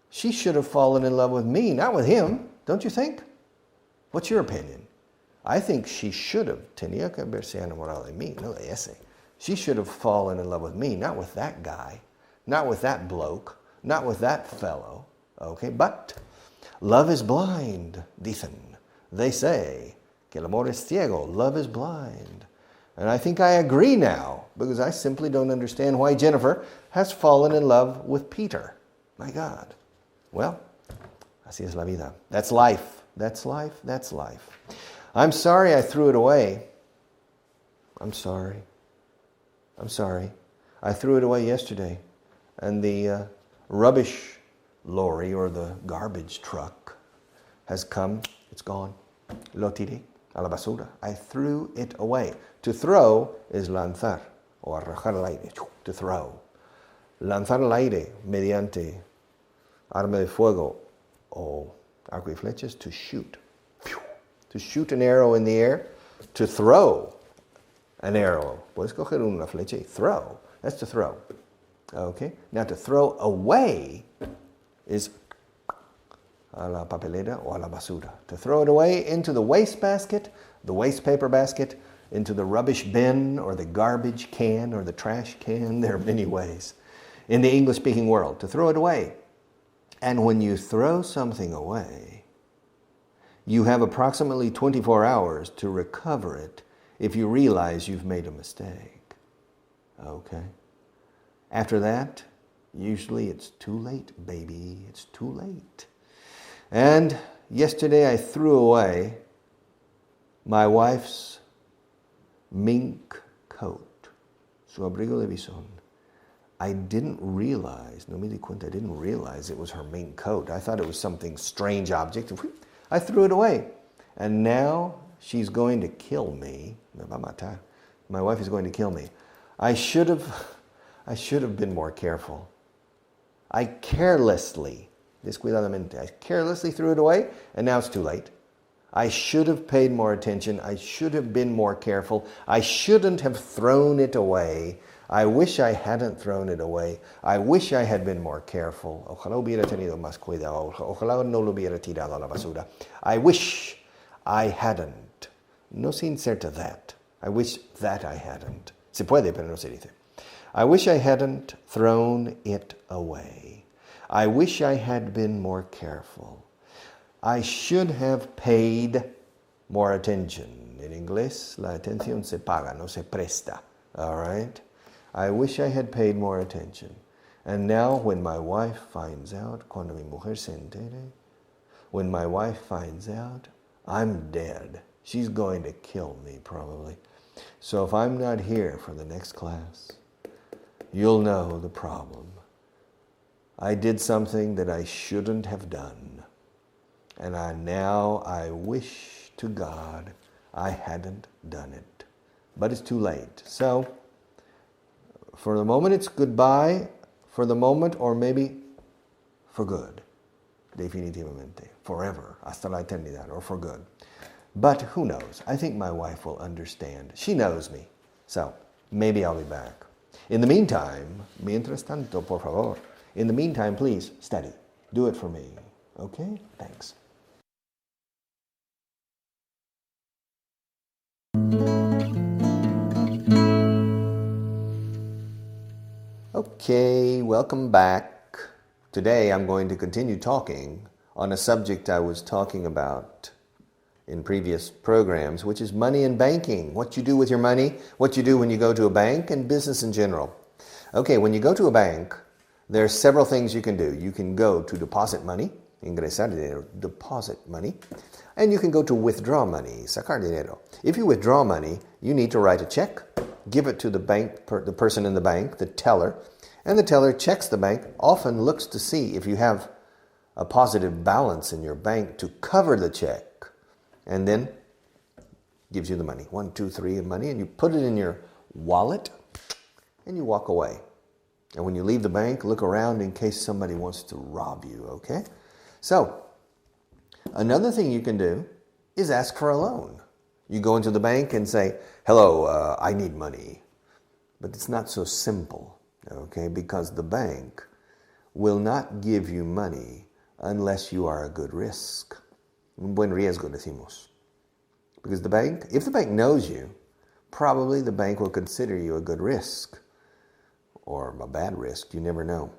Speaker 1: She should have fallen in love with me, not with him. Don't you think? What's your opinion? I think she should have. Tenía que haberse enamorado de mí, no de ese. She should have fallen in love with me, not with that guy, not with that bloke, not with that fellow. Okay, but love is blind, dicen. They say que el amor es ciego, love is blind. And I think I agree now, because I simply don't understand why Jennifer has fallen in love with Peter. My God. Well, así es la vida. That's life. That's life. That's life. I'm sorry I threw it away. I'm sorry. I threw it away yesterday. And the rubbish lorry or the garbage truck has come. It's gone. Lo tiré a la basura. I threw it away. To throw is lanzar o arrojar al aire. To throw. Lanzar al aire mediante arma de fuego o arco y flechas, to shoot. To shoot an arrow in the air. To throw an arrow. Puedes coger una flecha y throw. That's to throw. Okay? Now to throw away is a la papelera o a la basura. To throw it away into the waste basket, the waste paper basket, into the rubbish bin or the garbage can or the trash can. There are many ways in the English-speaking world to throw it away. And when you throw something away, you have approximately 24 hours to recover it if you realize you've made a mistake. Okay? After that, usually it's too late, baby. It's too late. And yesterday I threw away my wife's mink coat, su abrigo de bisón. I didn't realize, no me di cuenta, I didn't realize it was her mink coat. I thought it was something strange object. I threw it away. And now she's going to kill me. My wife is going to kill me. I should have been more careful. I carelessly threw it away, and now it's too late. I should have paid more attention. I should have been more careful. I shouldn't have thrown it away. I wish I hadn't thrown it away. I wish I had been more careful. Ojalá hubiera tenido más cuidado. Ojalá no lo hubiera tirado a la basura. I wish I hadn't. No sin ser to that. I wish that I hadn't. Se puede, pero no se dice. I wish I hadn't thrown it away. I wish I had been more careful. I should have paid more attention. In English, la atención se paga, no se presta. All right? I wish I had paid more attention. And now when my wife finds out, cuando mi mujer se entere, when my wife finds out, I'm dead. She's going to kill me probably. So if I'm not here for the next class, you'll know the problem. I did something that I shouldn't have done. And now I wish to God I hadn't done it. But it's too late. So, for the moment it's goodbye, for the moment, or maybe for good. Definitivamente. Forever. Hasta la eternidad, or for good. But who knows? I think my wife will understand. She knows me. So, maybe I'll be back. In the meantime, mientras tanto, por favor. In the meantime, please study. Do it for me. Okay? Thanks. Okay, welcome back. Today I'm going to continue talking on a subject I was talking about in previous programs, which is money and banking. What you do with your money, what you do when you go to a bank, and business in general. Okay, when you go to a bank, there are several things you can do. You can go to deposit money, ingresar dinero, deposit money, and you can go to withdraw money, sacar dinero. If you withdraw money, you need to write a check, give it to the bank, the person in the bank, the teller, and the teller checks the bank, often looks to see if you have a positive balance in your bank to cover the check, and then gives you the money. 1, 2, 3 of money, and you put it in your wallet, and you walk away. And when you leave the bank, look around in case somebody wants to rob you, okay? So, another thing you can do is ask for a loan. You go into the bank and say, hello, I need money. But it's not so simple, okay? Because the bank will not give you money unless you are a good risk. Un buen riesgo, decimos. Because the bank, if the bank knows you, probably the bank will consider you a good risk. Or a bad risk, you never know.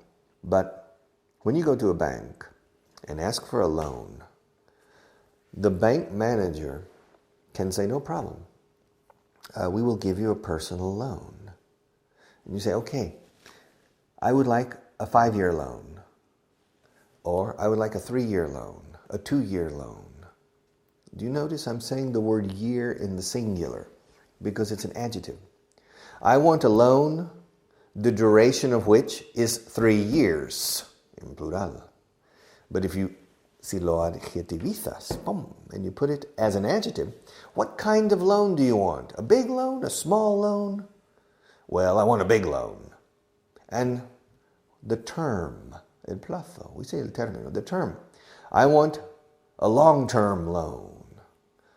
Speaker 1: But when you go to a bank and ask for a loan, the bank manager can say, no problem. We will give you a personal loan. And you say, okay, I would like a 5-year loan. Or I would like a 3-year loan, a 2-year loan. Do you notice I'm saying the word year in the singular? Because it's an adjective. I want a loan, the duration of which is 3 years, in plural. But if you, si lo adjetivizas, and you put it as an adjective, what kind of loan do you want? A big loan? A small loan? Well, I want a big loan. And the term, el plazo, we say el término, the term. I want a long-term loan,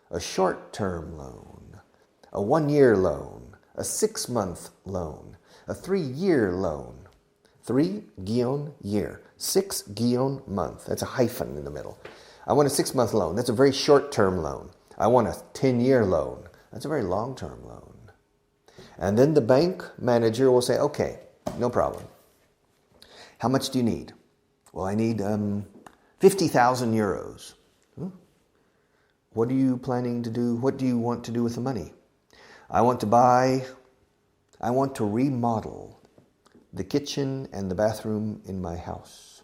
Speaker 1: a short-term loan, a 1-year loan, a 6-month loan, a 3-year loan, 3-year, 6-month. That's a hyphen in the middle. I want a 6-month loan. That's a very short-term loan. I want a 10-year loan. That's a very long-term loan. And then the bank manager will say, okay, no problem. How much do you need? Well, I need 50,000 euros. What are you planning to do? What do you want to do with the money? I want to remodel the kitchen and the bathroom in my house.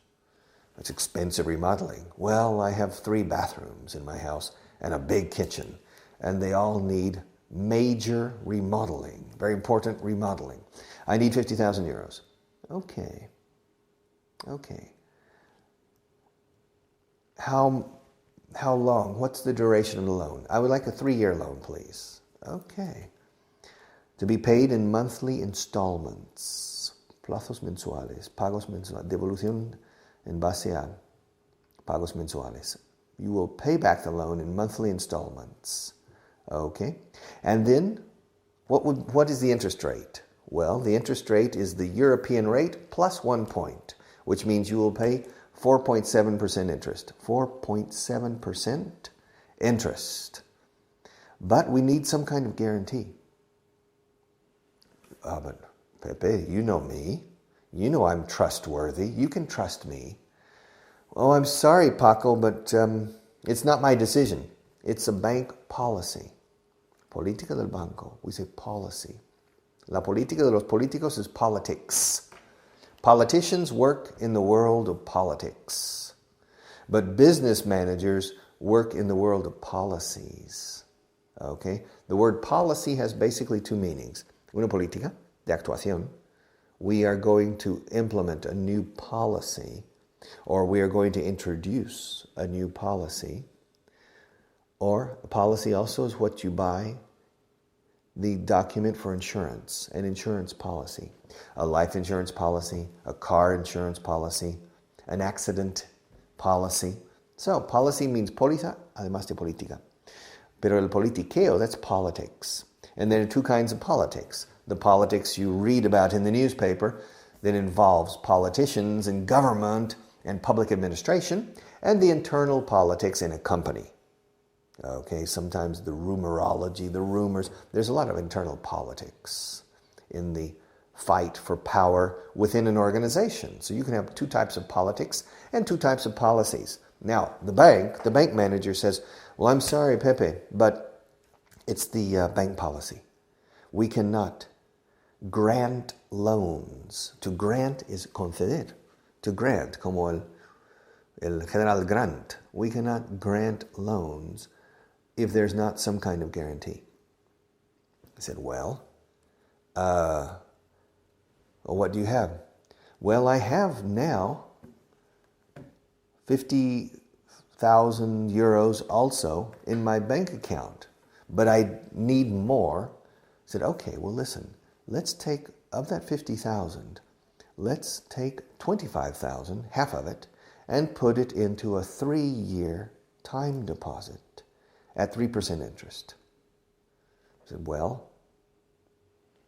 Speaker 1: That's expensive remodeling. Well, I have 3 bathrooms in my house and a big kitchen, and they all need major remodeling, very important remodeling. I need 50,000 euros. Okay. How long? What's the duration of the loan? I would like a 3-year loan, please. Okay. To be paid in monthly installments. Plazos mensuales. Pagos mensuales. Devolución en base a pagos mensuales. You will pay back the loan in monthly installments. Okay. And then, what is the interest rate? Well, the interest rate is the European rate plus 1 point, which means you will pay 4.7% interest. 4.7% interest. But we need some kind of guarantee. But Pepe, you know me. You know I'm trustworthy. You can trust me. Oh, I'm sorry, Paco, but it's not my decision. It's a bank policy. Política del banco. We say policy. La política de los políticos is politics. Politicians work in the world of politics. But business managers work in the world of policies. Okay? The word policy has basically 2 meanings. Una política de actuación. We are going to implement a new policy, or we are going to introduce a new policy. Or a policy also is what you buy, the document for insurance, an insurance policy, a life insurance policy, a car insurance policy, an accident policy. So, policy means póliza, además de política. Pero el politiqueo, that's politics. And there are 2 kinds of politics. The politics you read about in the newspaper that involves politicians and government and public administration, and the internal politics in a company. Okay, sometimes the rumorology, the rumors. There's a lot of internal politics in the fight for power within an organization. So you can have 2 types of politics and 2 types of policies. Now, the bank manager says, well, I'm sorry, Pepe, but it's the bank policy. We cannot grant loans. To grant is conceder. To grant, como el general Grant. We cannot grant loans if there's not some kind of guarantee. I said, well, what do you have? Well, I have now 50,000 euros also in my bank account, but I need more. I said, okay, well, listen, let's take, of that 50,000, let's take 25,000, half of it, and put it into a 3-year time deposit at 3% interest. I said, well,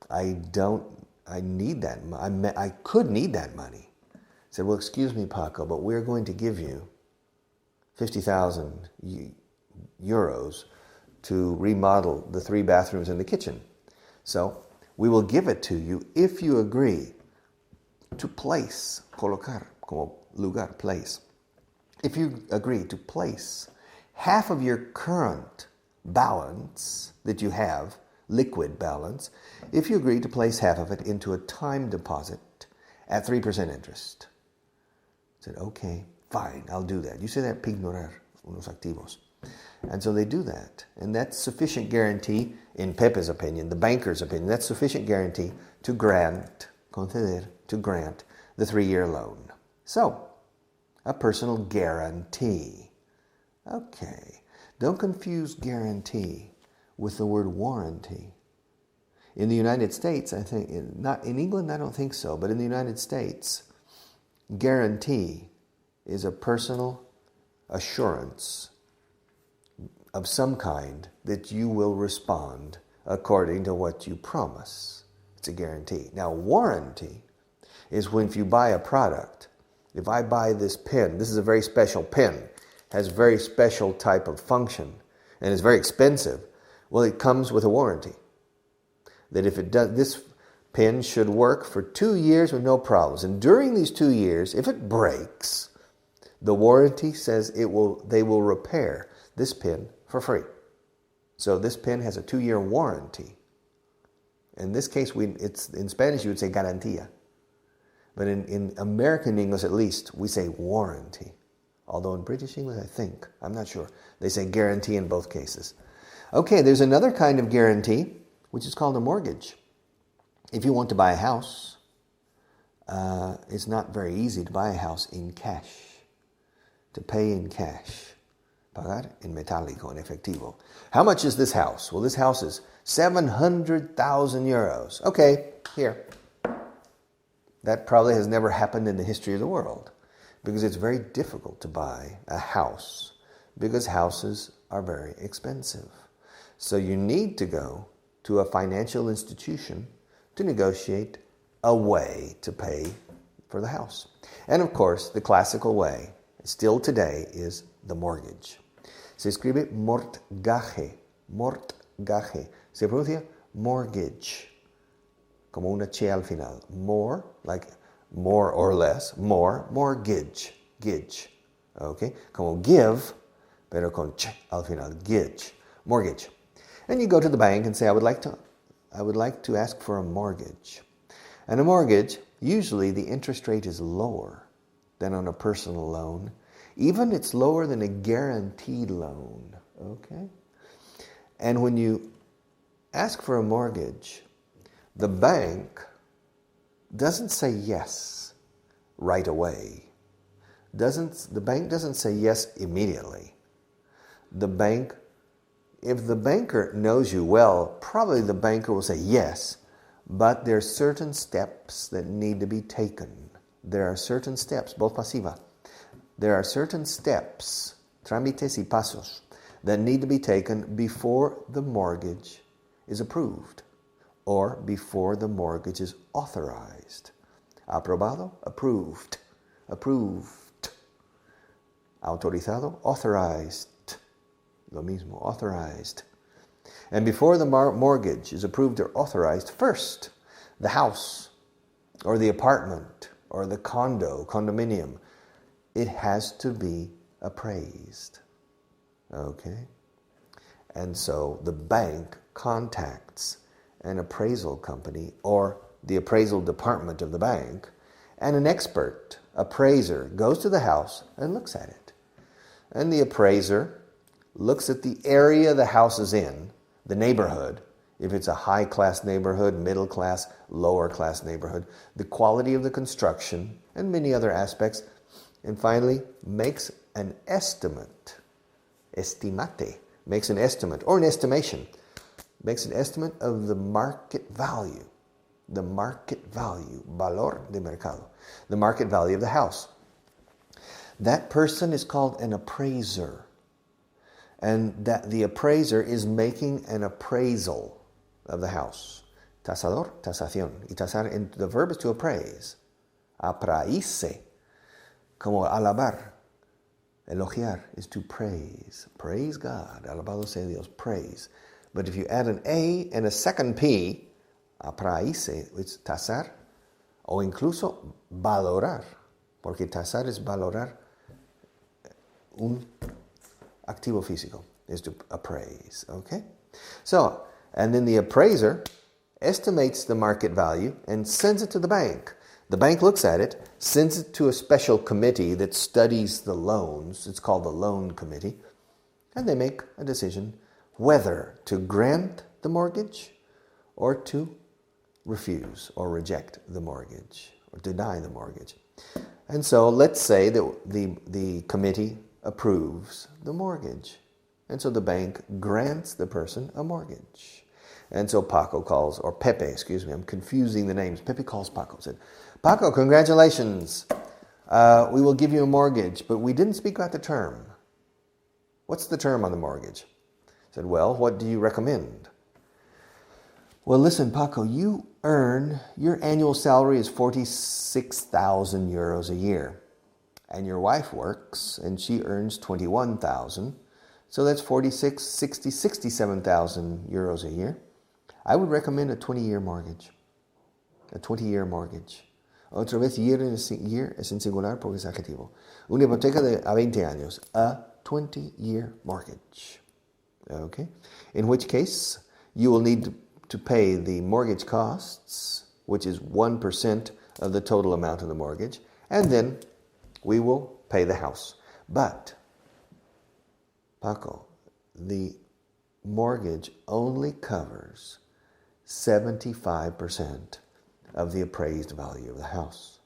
Speaker 1: I need that. I could need that money. I said, well, excuse me, Paco, but we're going to give you 50,000 euros to remodel the 3 bathrooms and the kitchen. So we will give it to you if you agree to place, colocar, como lugar, place. If you agree to place half of your current balance that you have, liquid balance, if you agree to place half of it into a time deposit at 3% interest. I said, okay, fine, I'll do that. You say that, pignorar, unos activos. And so they do that. And that's sufficient guarantee, in Pepe's opinion, the banker's opinion, that's sufficient guarantee to grant, conceder, to grant the 3-year loan. So, a personal guarantee. Okay. Don't confuse guarantee with the word warranty. In the United States, I think, not in England, I don't think so, but in the United States, guarantee is a personal assurance of some kind that you will respond according to what you promise. It's a guarantee. Now, warranty is when if you buy a product, if I buy this pen, this is a very special pen, has a very special type of function, and is very expensive, well, it comes with a warranty. That if it does, this pen should work for 2 years with no problems. And during these 2 years, if it breaks, the warranty says they will repair this pen for free. So this pen has a 2-year warranty. In this case, it's in Spanish you would say garantía. But in American English at least, we say warranty. Although in British English, I think, I'm not sure, they say guarantee in both cases. Okay, there's another kind of guarantee, which is called a mortgage. If you want to buy a house, it's not very easy to buy a house in cash, to pay in cash. Pagar en metálico, en efectivo. How much is this house? Well, this house is 700,000 euros. Okay, here. That probably has never happened in the history of the world because it's very difficult to buy a house because houses are very expensive. So you need to go to a financial institution to negotiate a way to pay for the house. And of course, the classical way, still today, is the mortgage. Se escribe mortgage, mortgage. Se pronuncia mortgage, como una che al final. More, like more or less, more, mortgage, gage. Okay? Como give, pero con ch al final, gage, mortgage. And you go to the bank and say, I would like to ask for a mortgage. And a mortgage, usually the interest rate is lower than on a personal loan. Even it's lower than a guaranteed loan. Okay? And when you ask for a mortgage, the bank doesn't say yes right away. The bank doesn't say yes immediately. If the banker knows you well, probably the banker will say yes, but there are certain steps that need to be taken. There are certain steps, voz pasiva. There are certain steps, trámites y pasos, that need to be taken before the mortgage is approved or before the mortgage is authorized. Aprobado, approved. Approved. Autorizado, authorized. Lo mismo, authorized. And before the mortgage is approved or authorized, first, the house or the apartment or the condominium, it has to be appraised. Okay? And so the bank contacts an appraisal company or the appraisal department of the bank, and an expert appraiser goes to the house and looks at it. And the appraiser looks at the area the house is in, the neighborhood, if it's a high-class neighborhood, middle-class, lower-class neighborhood, the quality of the construction, and many other aspects, and finally makes an estimate, estimate, makes an estimate or an estimation, makes an estimate of the market value, valor de mercado, the market value of the house. That person is called an appraiser, and that the appraiser is making an appraisal of the house. Tasador, tasación. Y tasar, the verb is to appraise. Apraise, como alabar. Elogiar is to praise. Praise God. Alabado sea Dios. Praise. But if you add an A and a second P, apraise, it's tasar, o incluso valorar. Porque tasar es valorar un activo físico, is to appraise. Okay? So, and then the appraiser estimates the market value and sends it to the bank. The bank looks at it, sends it to a special committee that studies the loans. It's called the loan committee. And they make a decision whether to grant the mortgage or to refuse or reject the mortgage or deny the mortgage. And so let's say that the committee approves the mortgage. And so the bank grants the person a mortgage. And so Paco calls, or Pepe, excuse me, I'm confusing the names. Pepe calls Paco and said, Paco, congratulations. We will give you a mortgage, but we didn't speak about the term. What's the term on the mortgage? I said, well, what do you recommend? Well, listen, Paco, your annual salary is 46,000 euros a year. And your wife works, and she earns 21,000. So that's 67,000 euros a year. I would recommend a 20-year mortgage. A 20-year mortgage. Otra vez, year es en singular porque es adjetivo. Una hipoteca a 20 años. A 20-year mortgage. Okay? In which case, you will need to pay the mortgage costs, which is 1% of the total amount of the mortgage, and then we will pay the house. But, Paco, the mortgage only covers 75% of the appraised value of the house.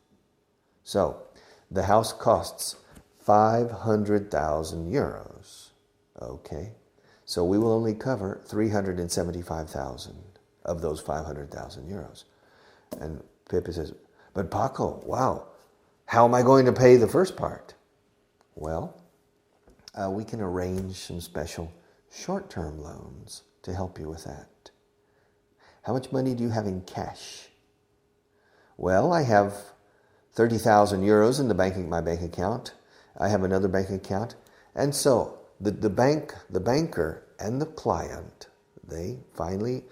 Speaker 1: So, the house costs 500,000 euros. Okay? So we will only cover 375,000 of those 500,000 euros. And Pepe says, but Paco, wow, how am I going to pay the first part? Well, we can arrange some special short-term loans to help you with that. How much money do you have in cash? Well, I have 30,000 euros in my bank account. I have another bank account. And so the banker and the client, they finally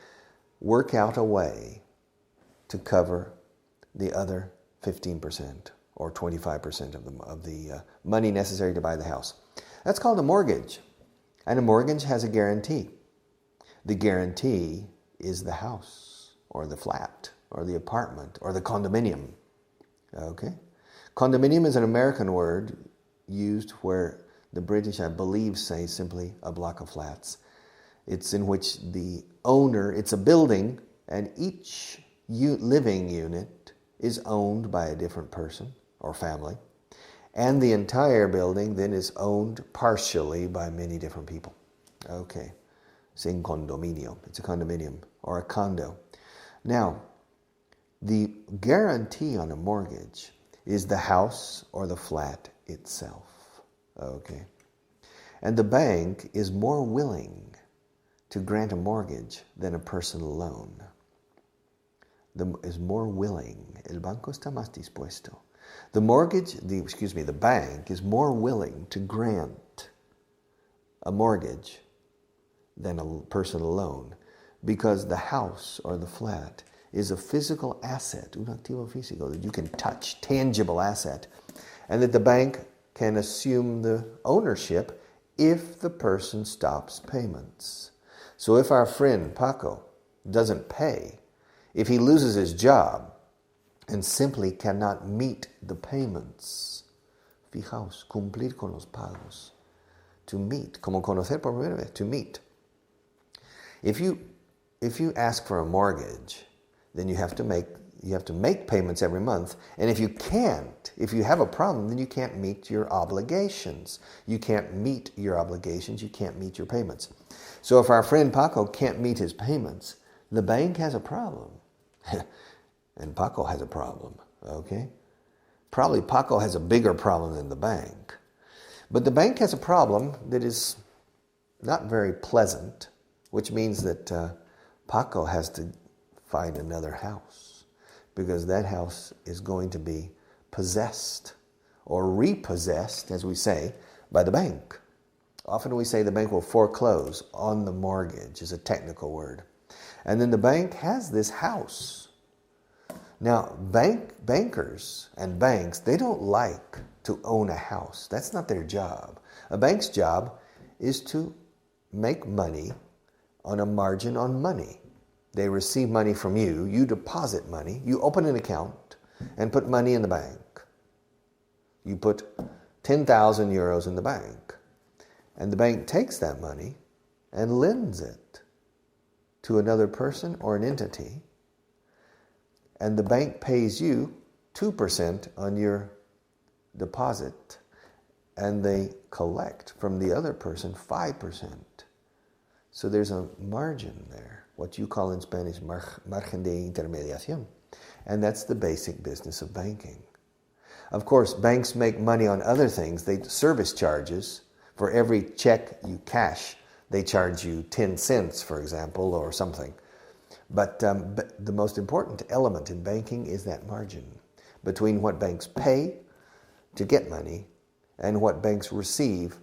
Speaker 1: work out a way to cover the other 15% or 25% of the money necessary to buy the house. That's called a mortgage. And a mortgage has a guarantee. The guarantee is the house or the flat or the apartment or the condominium. Okay? Condominium is an American word used where the British, I believe, say simply a block of flats. It's in which the owner, it's a building, and each living unit is owned by a different person or family. And the entire building then is owned partially by many different people. Okay. It's in condominio. It's a condominium or a condo. Now, the guarantee on a mortgage is the house or the flat itself. Okay. And the bank is more willing to grant a mortgage than a personal loan. Is more willing. El banco está más dispuesto. The bank is more willing to grant a mortgage than a personal loan because the house or the flat is a physical asset, un activo físico, that you can touch, tangible asset, and that the bank can assume the ownership if the person stops payments. So if our friend Paco doesn't pay, if he loses his job and simply cannot meet the payments, fijaos, cumplir con los pagos, to meet, como conocer por primera vez, to meet. If you ask for a mortgage, then you have to make payments every month. And if you have a problem, then you can't meet your obligations. You can't meet your obligations, you can't meet your payments. So if our friend Paco can't meet his payments, the bank has a problem. And Paco has a problem, okay? Probably Paco has a bigger problem than the bank. But the bank has a problem that is not very pleasant, which means that Paco has to find another house because that house is going to be possessed or repossessed, as we say, by the bank. Often we say the bank will foreclose on the mortgage, is a technical word. And then the bank has this house. Now, bankers and banks, they don't like to own a house. That's not their job. A bank's job is to make money on a margin on money. They receive money from you, you deposit money, you open an account and put money in the bank. You put 10,000 euros in the bank, and the bank takes that money and lends it to another person or an entity, and the bank pays you 2% on your deposit, and they collect from the other person 5%. So there's a margin there, what you call in Spanish margen de intermediación. And that's the basic business of banking. Of course, banks make money on other things. They service charges. For every check you cash, they charge you 10 cents, for example, or something. But the most important element in banking is that margin between what banks pay to get money and what banks receive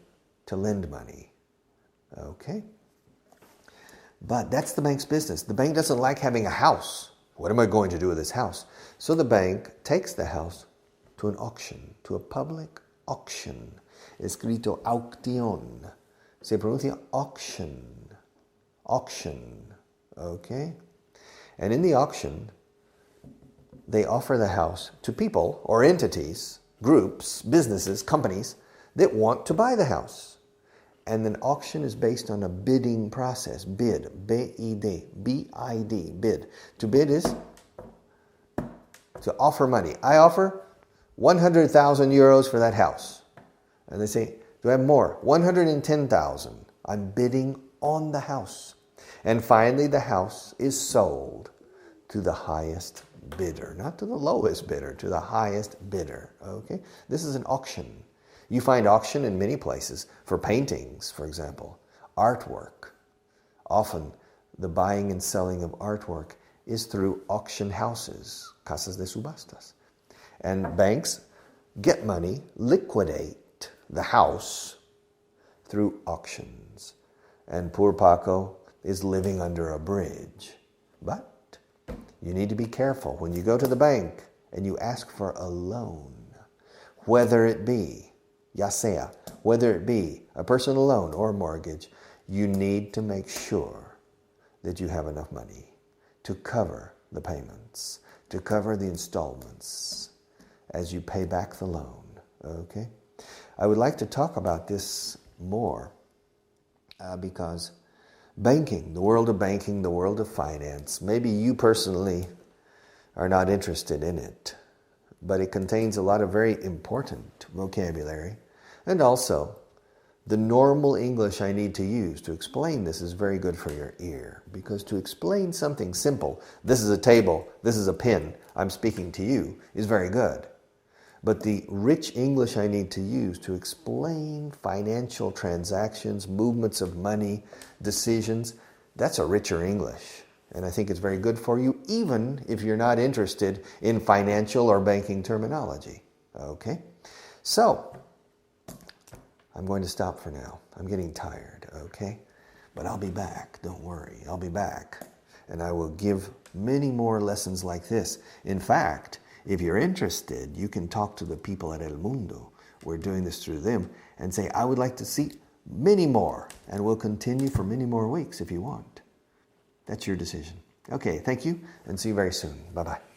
Speaker 1: to lend money. Okay? But that's the bank's business. The bank doesn't like having a house. What am I going to do with this house? So the bank takes the house to an auction, to a public auction. Escrito aucción. Se pronuncia auction. Auction. Okay? And in the auction, they offer the house to people or entities, groups, businesses, companies that want to buy the house. And an auction is based on a bidding process. Bid, B-I-D, B-I-D, bid. To bid is to offer money. I offer 100,000 euros for that house. And they say, do I have more? 110,000. I'm bidding on the house. And finally, the house is sold to the highest bidder. Not to the lowest bidder, to the highest bidder. Okay? This is an auction. You find auction in many places for paintings, for example, artwork. Often, the buying and selling of artwork is through auction houses, casas de subastas. And banks get money, liquidate the house through auctions. And poor Paco is living under a bridge. But you need to be careful when you go to the bank and you ask for a loan, whether it be, ya sea, whether it be a personal loan or a mortgage, you need to make sure that you have enough money to cover the payments, to cover the installments as you pay back the loan. Okay? I would like to talk about this more because banking, the world of finance, maybe you personally are not interested in it, but it contains a lot of very important vocabulary. And also, the normal English I need to use to explain this is very good for your ear. Because to explain something simple, this is a table, this is a pen, I'm speaking to you, is very good. But the rich English I need to use to explain financial transactions, movements of money, decisions, that's a richer English. And I think it's very good for you, even if you're not interested in financial or banking terminology. Okay? So, I'm going to stop for now. I'm getting tired, okay? But I'll be back, don't worry. I'll be back. And I will give many more lessons like this. In fact, if you're interested, you can talk to the people at El Mundo. We're doing this through them. And say, I would like to see many more. And we'll continue for many more weeks if you want. That's your decision. Okay, thank you, and see you very soon. Bye-bye.